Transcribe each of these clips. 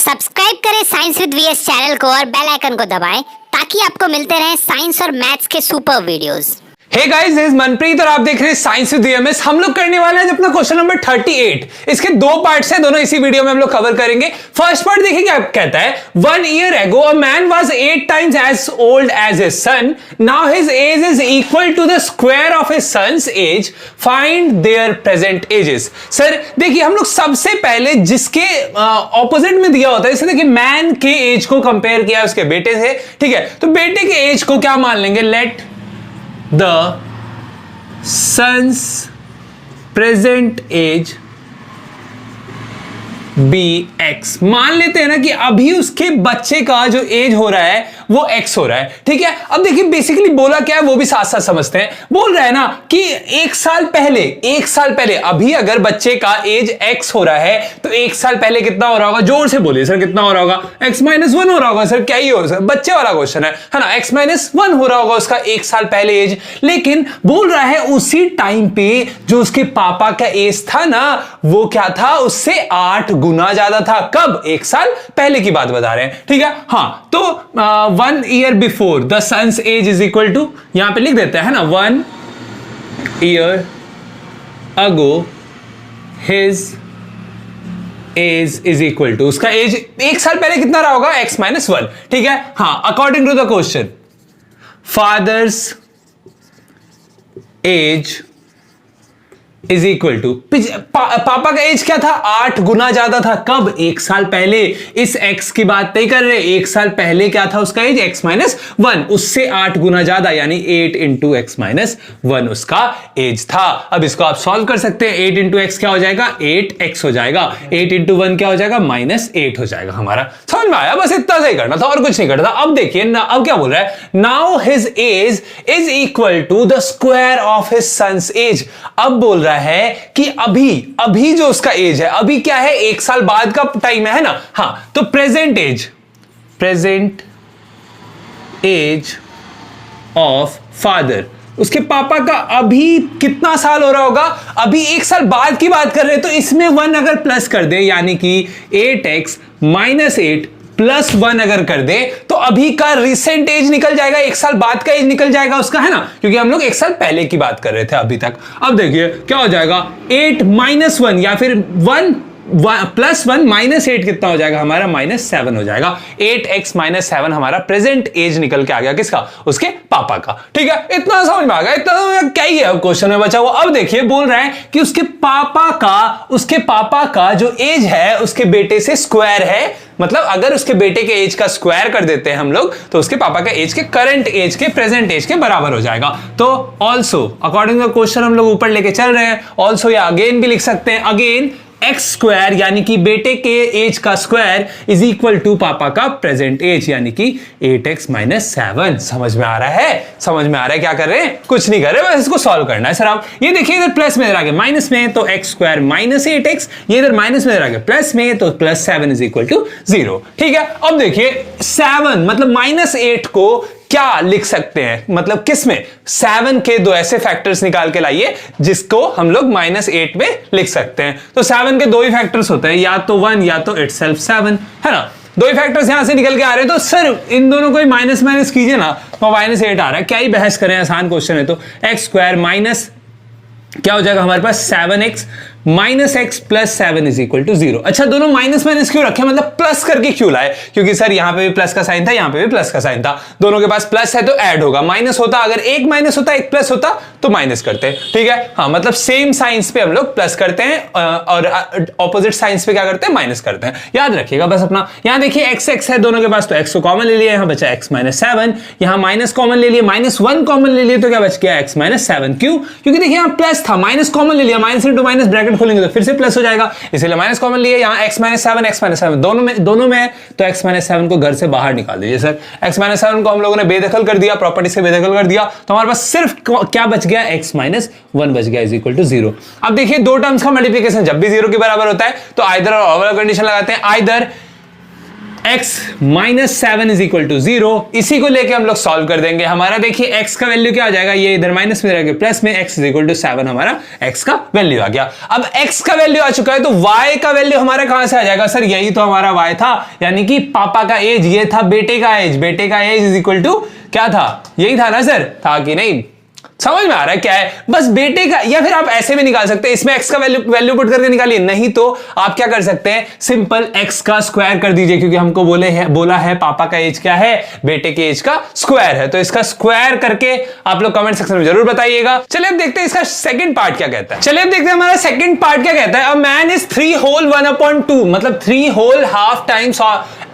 Subscribe करें science with VS channel को और बेल आइकन को दबाएं ताकि आपको मिलते रहें साइंस और मैथ्स के super videos. Hey guys, this is Manpreet और आप देख रहे हैं साइंस विद वीएस। हम लोग करने वाले हैं अपना क्वेश्चन नंबर 38। इसके दो पार्ट्स हैं, दोनों इसी वीडियो में हम लोग कवर करेंगे। फर्स्ट पार्ट देखिए क्या कहता है। 1 year ago a man was 8 times as old as his son. Now his age is equal to the square of his son's age. Find their present ages. Sir देखिए, हम लोग सबसे पहले जिसके ऑपोजिट में दिया होता है, जैसे देखिए मैन के एज को कंपेयर किया उसके बेटे से, ठीक है। तो बेटे के एज को क्या मान लेंगे, late the son's present age be x। मान लेते हैं ना कि अभी उसके बच्चे का जो एज हो रहा है वो x हो रहा है, ठीक है। अब देखिए बेसिकली बोला क्या है वो भी साथ साथ समझते हैं। बोल रहा है ना कि एक साल पहले अभी अगर बच्चे का एज x हो रहा है तो एक साल पहले कितना हो रहा होगा, जोर से बोलिए सर कितना हो रहा होगा, x -1 हो रहा होगा। सर क्या ही हो सर, बच्चे वाला क्वेश्चन है ना, x -1 हो रहा होगा उसका एक साल पहले एज। लेकिन बोल रहा है उसी टाइम पे जो उसके पापा का एज था ना वो क्या था, उससे 8 गुना ज्यादा था। कब, एक साल पहले की बात बता रहे हैं, ठीक है। हाँ तो 1 year before the son's age is equal to, यहां पे लिख देते हैं ना 1 year ago his age is equal to, उसका एज एक साल पहले कितना रहा होगा, x -1, ठीक है। हाँ according to the question father's age is equal to, पापा का एज क्या था, 8 गुना ज्यादा था। कब, एक साल पहले। इस x की बात नहीं कर रहे, एक साल पहले क्या था उसका एज, x -1, उससे 8 गुना ज्यादा यानी 8 इंटू x -1 उसका एज था। अब इसको आप सॉल्व कर सकते हैं। 8 इंटू एक्स क्या हो जाएगा, 8x हो जाएगा। 8 इंटू 1 क्या हो जाएगा, -8 हो जाएगा हमारा। समझ में आया, बस इतना सही करना था और कुछ नहीं करना था। अब देखिए ना, अब क्या बोल रहा है, now his age is equal to the square of his son's age. अब बोल रहा है कि अभी जो उसका एज है, अभी क्या है, एक साल बाद का टाइम है ना। हाँ तो प्रेजेंट एज ऑफ फादर, उसके पापा का अभी कितना साल हो रहा होगा, अभी एक साल बाद की बात कर रहे हैं। तो इसमें 1 अगर प्लस कर दे यानी कि 8x -8 प्लस 1 अगर कर दे तो अभी का रिसेंट एज निकल जाएगा, एक साल बाद का एज निकल जाएगा उसका, है ना, क्योंकि हम लोग एक साल पहले की बात कर रहे थे अभी तक। अब देखिए क्या हो जाएगा, 8 -1 या फिर 1 +1 -8 कितना हो जाएगा हमारा, -7 हो जाएगा। 8x -7 हमारा प्रेजेंट एज निकल के आ गया, किसका, उसके पापा का, ठीक है। इतना समझ में आ गया, इतना क्या ही है क्वेश्चन में बचा हुआ। अब देखिए बोल रहा है कि उसके पापा का जो एज है उसके बेटे से स्क्वायर है। मतलब अगर उसके बेटे के एज का स्क्वायर कर देते हैं हम लोग तो उसके पापा का एज के करंट एज के प्रेजेंट एज के बराबर हो जाएगा। तो ऑल्सो अकॉर्डिंग टू क्वेश्चन हम लोग ऊपर लेके चल रहे हैं। ऑल्सो या अगेन भी लिख सकते हैं, अगेन एक्स स्क्वायर यानी कि बेटे के एज का स्क्वायर इज इक्वल टू पापा का प्रेजेंट एज यानी कि 8x -7। समझ में आ रहा है क्या कर रहे हैं, कुछ नहीं कर रहे, बस इसको सॉल्व करना है। सर आप ये देखिए, इधर प्लस में इधर आ गया माइनस में, तो x स्क्वायर -8x, ये इधर माइनस में इधर आ गया प्लस में, तो +7 इज इक्वल टू 0, ठीक है। अब देखिए 7 मतलब -8 को क्या लिख सकते हैं, मतलब किस में, 7 के दो ऐसे फैक्टर्स निकाल के लाइए जिसको हम लोग -8 में लिख सकते हैं। तो 7 के दो ही फैक्टर्स होते हैं, या तो 1 या तो इटसेल्फ 7, है ना। दो ही फैक्टर्स यहां से निकल के आ रहे हैं, तो सर इन दोनों को माइनस माइनस कीजिए ना, तो -8 आ रहा है। क्या ही बहस करें, आसान क्वेश्चन है। तो x स्क्वायर माइनस क्या हो जाएगा हमारे पास, 7x -x + 7 is equal to 0। अच्छा दोनों माइनस माइनस क्यों रखे, मतलब प्लस करके क्यों लाए, क्योंकि सर यहां पे भी प्लस का साइन था, यहां पे भी प्लस का साइन था, दोनों के पास प्लस है तो ऐड होगा। माइनस होता, अगर एक माइनस होता एक प्लस होता तो माइनस करते, ठीक है। हाँ मतलब सेम साइंस पे हम लोग प्लस करते हैं और ऑपोजिट साइंस पे क्या करते हैं, माइनस करते हैं। याद रखिएगा बस अपना। यहां देखिए x है दोनों के पास, तो x को कॉमन ले लिया, यहां बचा x -7, यहां माइनस कॉमन ले लिए, -1 कॉमन ले लिए, तो क्या बच गया x -7। क्यों, क्योंकि देखिए यहां प्लस था, माइनस कॉमन ले लिया, माइनस इंटू माइनस ब्रैकेट खोलेंगे तो फिर से प्लस हो जाएगा, इसलिए माइनस कॉमन लिए। यहां x -7 दोनों में है, तो x -7 को घर से बाहर निकाल दीजिए। सर x -7 को हम लोगों ने बेदखल कर दिया, प्रॉपर्टी से बेदखल कर दिया, तो हमारे पास सिर्फ क्या बच गया, x -1 बच गया इज इक्वल टू 0। अब देखिए दो टर्म्स का मल्टीप्लिकेशन जब भी 0 के बराबर होता है तो आइदर और ओवर कंडीशन लगाते हैं। Either x minus 7 is equal to 0, इसी को लेके हम लोग सॉल्व कर देंगे। हमारा देखिए x का वैल्यू क्या आ जाएगा, ये इधर माइनस में रहेगा प्लस में, x इज इक्वल टू 7 हमारा x का वैल्यू आ गया। अब x का वैल्यू आ चुका है तो y का वैल्यू हमारा कहां से आ जाएगा सर, यही तो हमारा y था, यानी कि पापा का एज, ये था बेटे का एज, बेटे का एज इज इक्वल टू क्या था, यही था ना सर, था कि नहीं, समझ में आ रहा है क्या है, बस बेटे का, या फिर आप ऐसे भी निकाल सकते हैं, इसमें x का वैल्यू पुट करके निकालिए, नहीं तो आप क्या कर सकते हैं, सिंपल x का स्क्वायर कर दीजिए, क्योंकि हमको बोला है पापा का एज क्या है, बेटे के एज का स्क्वायर है, तो इसका स्क्वायर करके आप लोग कमेंट सेक्शन में जरूर बताइएगा। चलिए अब देखते हैं इसका सेकंड पार्ट क्या कहता है। चलिए अब देखते हैं हमारा सेकंड पार्ट क्या कहता है। अ मैन इज 3 होल 1/2, मतलब 3 whole half times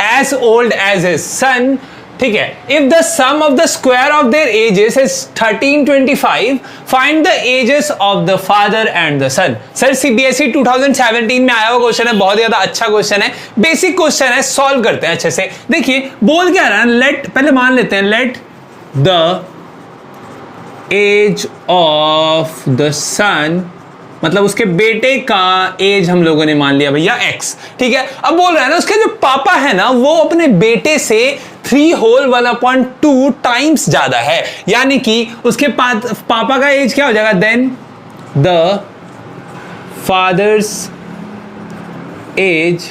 as old as his son, ठीक है। If the sum of the square of their ages is 1325, find the ages of the father and the son. Sir CBSE 2017 में आया हुआ question है, बहुत ज्यादा अच्छा क्वेश्चन है, बेसिक क्वेश्चन है, सॉल्व करते हैं अच्छे से। देखिए बोल क्या रहा है, लेट, पहले मान लेते हैं, let the age of the son, मतलब उसके बेटे का एज हम लोगों ने मान लिया भैया x, ठीक है। अब बोल रहा है ना उसके जो पापा है ना वो अपने बेटे से 3 होल 1/2 टाइम्स ज्यादा है, यानी कि उसके पापा का एज क्या हो जाएगा, then the father's age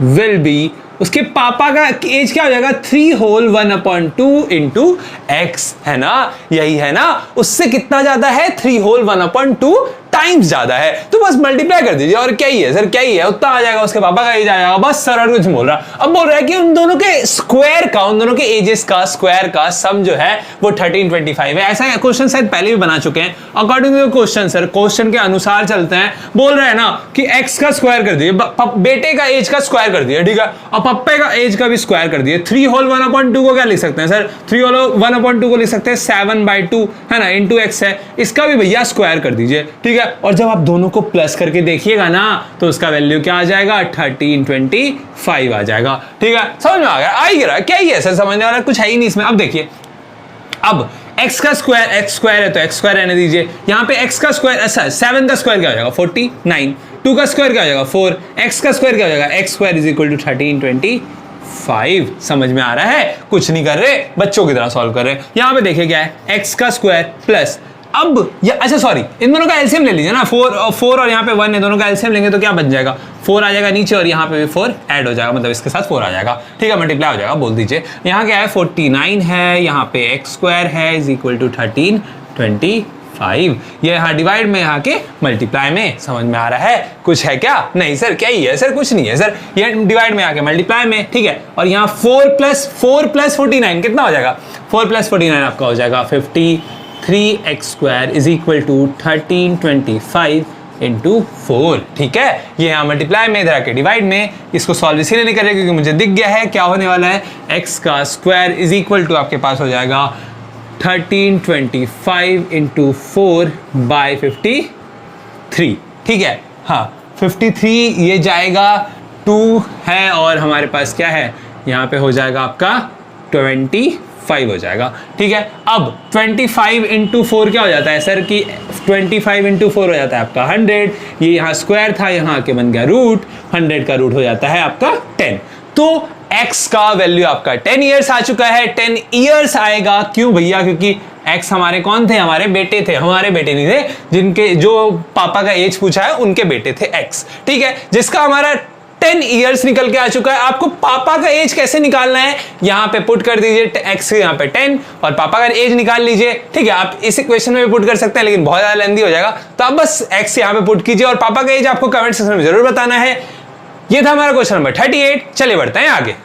will be, उसके पापा का एज क्या हो जाएगा, 3 होल 1/2 इंटू एक्स, है ना, यही है ना, उससे कितना ज्यादा है, 3 होल 1/2 टाइम्स ज्यादा है, तो बस मल्टीप्लाई कर दीजिए, और क्या ही है सर, क्या ही है, उतना आ जाएगा, उसके पापा का एज आ जाएगा, बस सर और कुछ बोल रहा। अब बोल रहा है कि उन दोनों के स्क्वायर का, उन दोनों के एजेस का स्क्वायर का सम जो है वो 1325 है। ऐसा क्वेश्चन शायद पहले भी बना चुके हैं, according to question sir, question के अनुसार चलते हैं। बोल रहे हैं ना कि x का स्क्वायर कर दिए, बेटे का एज का स्क्वायर कर दिया, ठीक है, और पप्पे का एज का भी स्क्वायर कर दिए। 3 होल 1/2 को क्या लिख सकते हैं सर, 3 होल 1/2 को लिख सकते हैं 7/2, है ना, इंटू x है, इसका भी भैया स्क्वायर कर दीजिए, ठीक है। और जब आप दोनों को प्लस करके देखिएगा ना तो उसका वैल्यू क्या आ जाएगा, 1325 आ जाएगा, ठीक है। समझ में आ गया, आ ही गया, क्या ही है सर, समझने वाला कुछ है ही नहीं इसमें। अब देखिए, अब x का स्क्वायर, x स्क्वायर है तो x स्क्वायर रहने दीजिए, यहां पे x का स्क्वायर, ऐसा 7 का स्क्वायर क्या हो जाएगा 49, 2 का स्क्वायर क्या हो जाएगा 4, x का स्क्वायर क्या हो जाएगा, x square is equal to 1325। समझ में आ रहा है, कुछ नहीं कर रहे, बच्चों की तरह सॉल्व कर रहे हैं। यहां पे देखिए क्या है, x का स्क्वायर प्लस, अब या अच्छा सॉरी, इन दोनों का एलसीएम ले लीजिए ना, 4 और यहाँ पे 1 है, दोनों का एलसीएम लेंगे तो क्या बन जाएगा, 4 आ जाएगा नीचे और यहाँ पे भी 4 ऐड हो जाएगा, मतलब इसके साथ 4 आ जाएगा, ठीक है, मल्टीप्लाई हो जाएगा, बोल दीजिए। यहाँ क्या है 49 है, यहाँ पे x स्क्वायर है इज इक्वल टू 1325, ये यहाँ डिवाइड में, यहाँ के मल्टीप्लाई में। समझ में आ रहा है, कुछ है क्या, नहीं सर, क्या ही है सर, कुछ नहीं है सर, ये डिवाइड में आके मल्टीप्लाई में, ठीक है। और यहाँ 4 प्लस 49 कितना हो जाएगा, 4 प्लस 49 आपका हो जाएगा 53x square is equal to 1325 into 4, ठीक है। ये यहाँ मल्टीप्लाई में, इधर आके डिवाइड में, इसको सॉल्व इसीलिए नहीं कर रहे क्योंकि मुझे दिख गया है क्या होने वाला है, x का स्क्वायर इज इक्वल टू आपके पास हो जाएगा 1325 इंटू 4 बाय 53, ठीक है। हाँ 53 ये जाएगा 2 है, और हमारे पास क्या है, यहाँ पे हो जाएगा आपका 25 हो जाएगा, ठीक है। अब 25 इंटू 4 क्या हो जाता है सर, कि 25 इंटू 4 हो जाता है आपका 100, ये यहाँ स्क्वायर था, यहाँ के बन गया रूट, 100 का रूट हो जाता है आपका 10, तो x का वैल्यू आपका 10 ईयर्स आ चुका है, 10 ईयर्स आएगा, क्यों भैया, क्योंकि x हमारे कौन थे, हमारे बेटे थे, हमारे बेटे नहीं थे, जिनके जो पापा का एज पूछा है उनके बेटे थे x, ठीक है, जिसका हमारा 10 ईयर्स निकल के आ चुका है। आपको पापा का एज कैसे निकालना है, यहां पे पुट कर दीजिए x यहां पे 10 और पापा का एज निकाल लीजिए, ठीक है। आप इस इक्वेशन में भी पुट कर सकते हैं लेकिन बहुत ज्यादा लेंथी हो जाएगा, तो आप बस x यहां पे पुट कीजिए और पापा का एज आपको कमेंट सेक्शन में जरूर बताना है। ये था हमारा क्वेश्चन नंबर 38। चलिए बढ़ते हैं आगे।